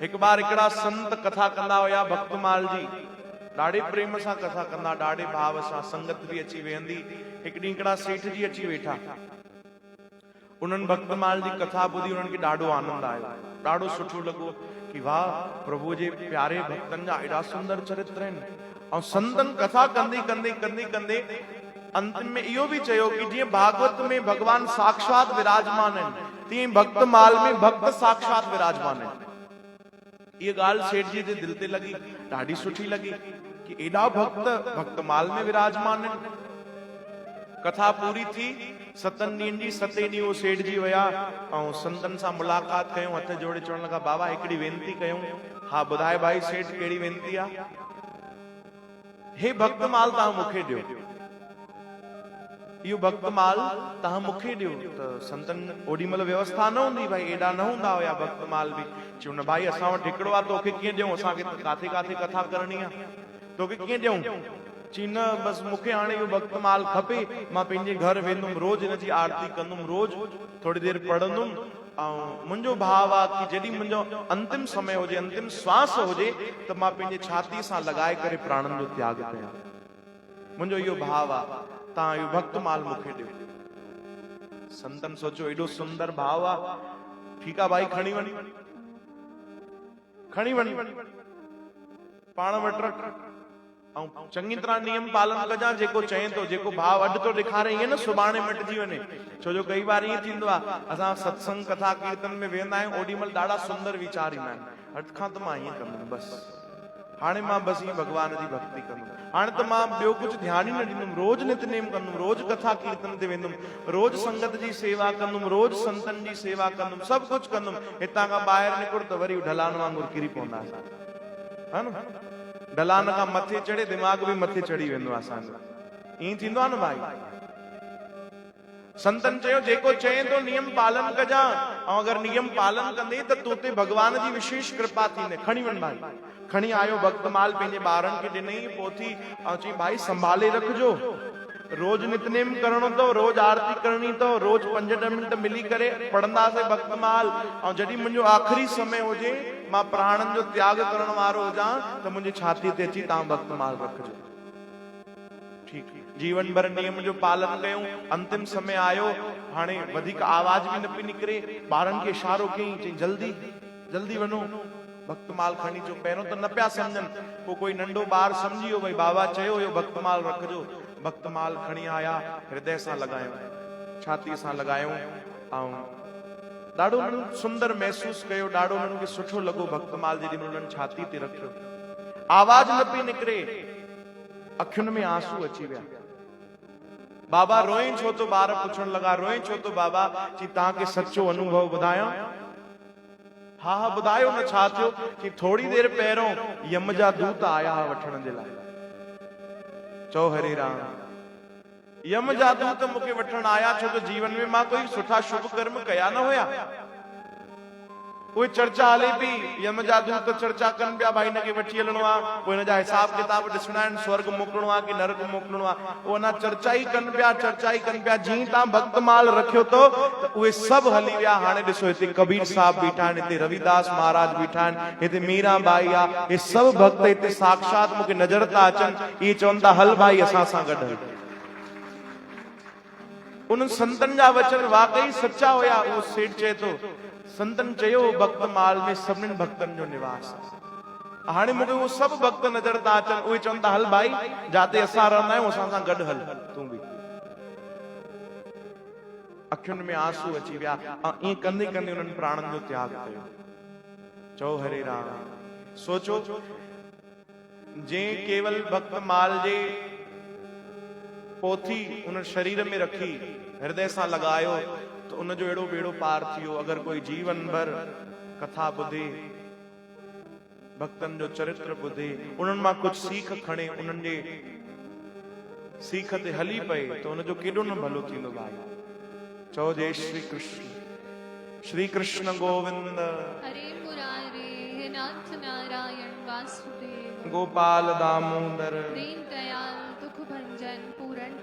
एक बार एकड़ा संत कथा कंदा हुया भक्तमाल जी, ॾाढे प्रेम सां कथा कंदा, ॾाढे भाव सां, संगत भी अची वेंदी। एक ॾींहुं हिकिड़ा सेठ जी अची वेठा, उन्हनि भक्तमाल जी कथा ॿुधी, उन्हनि खे ॾाढो आनंद आयो, ॾाढो सुठो लॻो कि वाह, प्रभु जे प्यारे भक्तनि जा एॾा सुंदर चरित्र आहिनि। ऐं संतनि कथा कंदे कंदे कंदे कंदे अंतिम में इहो भी चयो कि जीअं भागवत में भगवान साक्षात विराजमान आहिनि, तीअं भक्तमाल में भक्त साक्षात विराजमान आहिनि। ये गाल सेठ जी जे दिल ते लगी, ॾाढी सुठी लगी कि एॾा भक्त भक्तमाल में विराजमान आहिनि। कथा पूरी थी, 7 ॾींहंनि जी 7 ॾींहं वो सेठ जी वया ऐं संतनि सां मुलाक़ात कयूं, हथ जोड़े चवण लगा, बाबा हिकिड़ी वेनती कयूं। हा ॿुधाए भाई सेठ, कहिड़ी वेनती आहे? हे भक्तमाल तव्हां मूंखे ॾियो, इहो भक्तमाल तव्हां मूंखे ॾियो। त संतन ओॾी महिल व्यवस्था न हूंदी, भाई एॾा न हूंदा हुया भक्तमाल बि। चयो न भाई, असां वटि हिकिड़ो आहे, तोखे कीअं ॾियूं, असांखे काथे काथे कथा करणी आहे, तोखे कीअं ॾियूं? चई न बस मूंखे हाणे इहो भक्तमाल खपे, मां पंहिंजे घर वेंदुमि, रोज हिनजी आरती कंदुमि, रोज थोड़ी देर पढ़ंदुमि। ऐं मुंहिंजो भाव आहे कि जॾहिं मुंहिंजो अंतिम समय हुजे, अंतिम श्वास हुजे, त मां पंहिंजे छाती सां लॻाए करे प्राणनि जो त्याग कयां। मुंहिंजो इहो भाव आहे, तव्हां इहो भक्तमाल मूंखे ॾियो। संतन सोचो एॾो सुंदर भाव आहे, ठीकु आहे भाई, खणी वञ, खणी वञ, पाण वटि रख, ऐं चङी तरह नियम पालन कजां, जेको चए थो, जेको भाव अॼु तो ॾेखारे, ईअं न सुभाणे मटिजी वञे। छो जो कई बार ईअं थींदो आहे, असां सत्संग कथा कीर्तन में वेंदा आहियूं, ओॾी महिल ॾाढा सुंदर वीचार ईंदा आहिनि, अॼु खां त मां ईअं कंदुमि, बसि हाणे मां बसि ईअं भगवान जी भक्ति कंदुमि, हाणे त मां ॿियो कुझु ध्यान ई न ॾींदुमि, रोज नितनेम कंदुमि, रोज कथा कीर्तन ते वेंदुमि, रोज संगत जी सेवा कंदुमि, रोज संतन जी सेवा कंदुमि, सभु कुझु कंदुमि। हितां खां ॿाहिरि निकिर त वरी ढलान वांगुरु किरी पवंदा, है न? ढलान खां मथे चढ़े, दिमाग़ भी मथे चढ़ी वेंदो आहे असांजो, ईअं थींदो आहे न भाई। संतन चयो, जेको चए तो नियम पालन कजां, ऐं अगर नियम पालन कंदे त तो ते भगवान जी विशेष कृपा थींदे। खणी वञ भाई। खणी आयो भक्तमाल, पंहिंजे ॿारनि खे ॾिनई पोथी, ऐं चई भाई संभाले रखजो, रोज नितनेम करणो अथव, रोज आरती करणी अथव, रोज 5-10 मिंट मिली करे पढ़ंदासीं भक्तमाल, ऐं जॾहिं मुंहिंजो आख़िरी समय हुजे, मां प्राणनि जो त्याग करण वारो हुजां, त मुंहिंजी छाती ते अची तव्हां भक्तमाल रखजो। ठीक, जीवन भर नियम जो पालन कयूं, अंतिम समय आयो, हाणे वधीक आवाज भी न पई निकिरे, ॿारनि खे इशारो कयईं, चई जल्दी जल्दी वञो, भक्तमाल खणी अचो। पहिरियों त न पिया सम्झनि, पोइ कोई नंढो ॿार सम्झी वियो, भई बाबा चयो हुयो भक्तमाल रखजो। भक्तमाल खणी आया, हृदय सां लॻायूं, छातीअ सां लॻायूं, ऐं ॾाढो उन्हनि सुंदर महसूसु कयो, ॾाढो उन्हनि खे सुठो लॻो भक्तमाल जॾहिं उन्हनि छाती ते रखियो। आवाज न पई निकिरे, अखियुनि में आंसू अची विया। बाबा रोई छो तो? ॿार पुछण लॻा, रोई छो तो बाबा? चई तव्हांखे सचो अनुभव ॿुधायां? हा हा ॿुधायो न, छा थियो? कि थोड़ी देर पहिरियों यम जा दूत आया वठण जे लाइ। चओ हरे राम। यम जा दूत मूंखे वठण आया, छो तो जीवन में मां कोई सुठा शुभ कर्म कया न हुया। कोई चर्चा हले पई, यम जा दूत चर्चा कनि पिया, भाई हिनखे वठी हलणो आहे, पोइ हिन जा हिसाब किताब ॾिसणा आहिनि, स्वर्ग मोकिलणो आहे कि नरक मोकिलणो आहे, उहो अञा चर्चा ई कनि पिया, चर्चा ई कनि पिया। जीअं तव्हां भक्तमाल रखियो तो, त उहे सभु हली विया। हाणे ॾिसो, हिते कबीर साहब बीठा आहिनि, हिते रविदास महाराज बीठा आहिनि, हिते मीराबाई आहे, हे सभु भक्त हिते साक्षात मूंखे नज़र था अचनि। इहे चवनि था, हल भाई असां सां गॾु हल। उन संतन जा वचन वाकई सच्चा हुया। उहो सेठ चए थो, संतन चयो भक्तमाल में सभिनी भक्तन जो निवास। हाणे मूंखे उहे सभु भक्त नज़र था अचनि, उहे चवनि था, हल भाई जाते असां रहंदा आहियूं असां सां गॾु हल, तूं बि। अखियुनि में आंसू अची विया, ऐं ईअं कंदे कंदे उन्हनि प्राणनि जो त्याग कयो। चओ हरे राम। सोचो, जे केवल भक्तमाल जे पोथी उन शरीर में रखी, हृदय सां लॻायो, तो उनजो एड़ो बेड़ो पार थियो। अगर कोई जीवन भर कथा ॿुधे, भक्तन जो चरित्र ॿुधे, उन्हनि मां कुछ सीख खणे, उन्हनि जे सीख ते हली पए, तो उनजो केॾो न भलो थींदो भाई। चओ जय श्री कृष्ण। श्री कृष्ण गोविंद हरे मुरारे, हे नाथ नारायण वासुदेव, गोपाल दामोदर दीन दयाल दुख भंजन पूरन